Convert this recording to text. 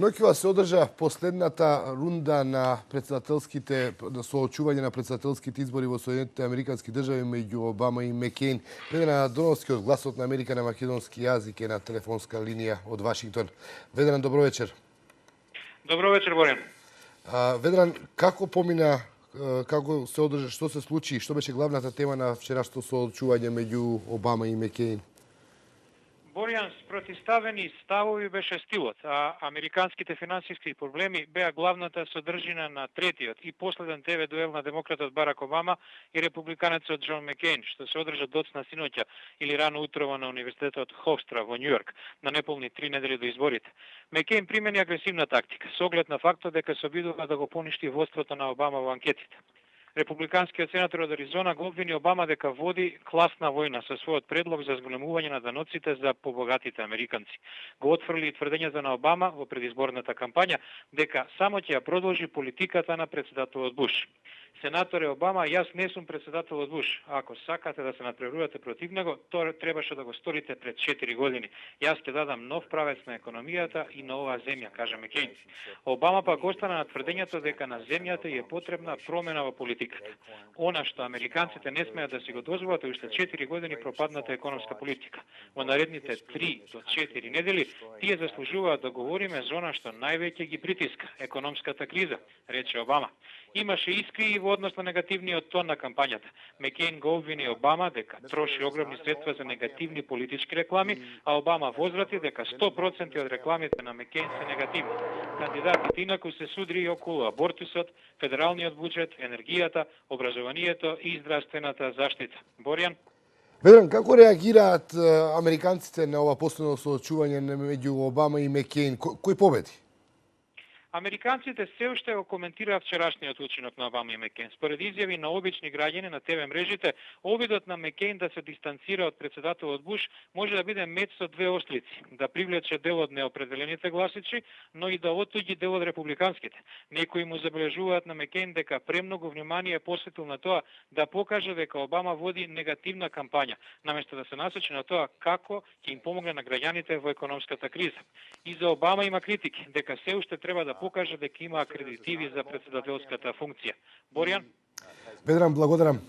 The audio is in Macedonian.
Ноќува се одржа последната рунда на соочување на претседателските избори во Соединетите Американски држави меѓу Обама и Мекејн. Ведран Доновски од Гласот на Америка на македонски јазик е на телефонска линија од Вашингтон. Ведран, добро вечер. Добро вечер, Борен. Ведран, како помина, како се одржа, што се случи, што беше главната тема на вчерашното соочување меѓу Обама и Мекејн? Боријан, спротивставени ставови беше стилот, а американските финансиски проблеми беа главната содржина на третиот и последен ТВ дуел на демократот Барак Обама и републиканецот Џон Мекејн, што се одржа доцна синоќа или рано утрово на Универзитетот Ховстра во Њујорк, на неполни 3 недели до изборите. Мекејн примени агресивна тактика, со оглед на фактот дека се обидува да го поништи водството на Обама во анкетите. Републиканскиот сенатор од Аризона го обвини Обама дека води класна војна со својот предлог за зголемување на даноците за побогатите американци. Го отфрли и тврдењата на Обама во предизборната кампања дека само ќе ја продолжи политиката на претседателот Буш. Сенаторе Обама, јас не сум претседателот Буш. Ако сакате да се надпреварувате против него, тоа требаше да го сторите пред 4 години. Јас ќе дадам нов правец на економијата и на оваа земја, кажа Мекејн. Обама пак остана на тврдењето дека на земјата е потребна промена во политиката. Она што американците не смеат да си го дозволат е уште 4 години пропадната економска политика. Во наредните 3 до 4 недели тие заслужуваат да говориме за она што највеќе ги притиска економската криза, рече Обама. Имаше искри и во однос на негативниот тон на кампањата. Мекејн го обвини Обама дека троши огромни средства за негативни политички реклами, а Обама возврати дека 100% од рекламите на Мекејн се негативни. Кандидатите инаку се судри и околу абортусот, федералниот буџет, енергијата, образованието и здравствената заштита. Боријан? Ведран, како реагираат американците на ова последно соочување меѓу Обама и Мекејн? Кој победи? Американците се уште го коментираа вчерашниот учинок на Обама и Мекејн. Според изјави на обични граѓани на ТВ мрежите, обидот на Мекејн да се дистанцира од претседателот Буш може да биде меч со две острици, да привлече дел од неопределените гласачи, но и да оттуѓи дел од републиканските. Некои му забележуваат на Мекејн дека премногу внимание посветил на тоа да покаже дека Обама води негативна кампања, наместо да се насочи на тоа како ќе им помогне на граѓаните во економската криза. И за Обама има критики дека се уште треба да покаже дека има акредитиви за претседателската функција. Боријан? Ведран, благодарам.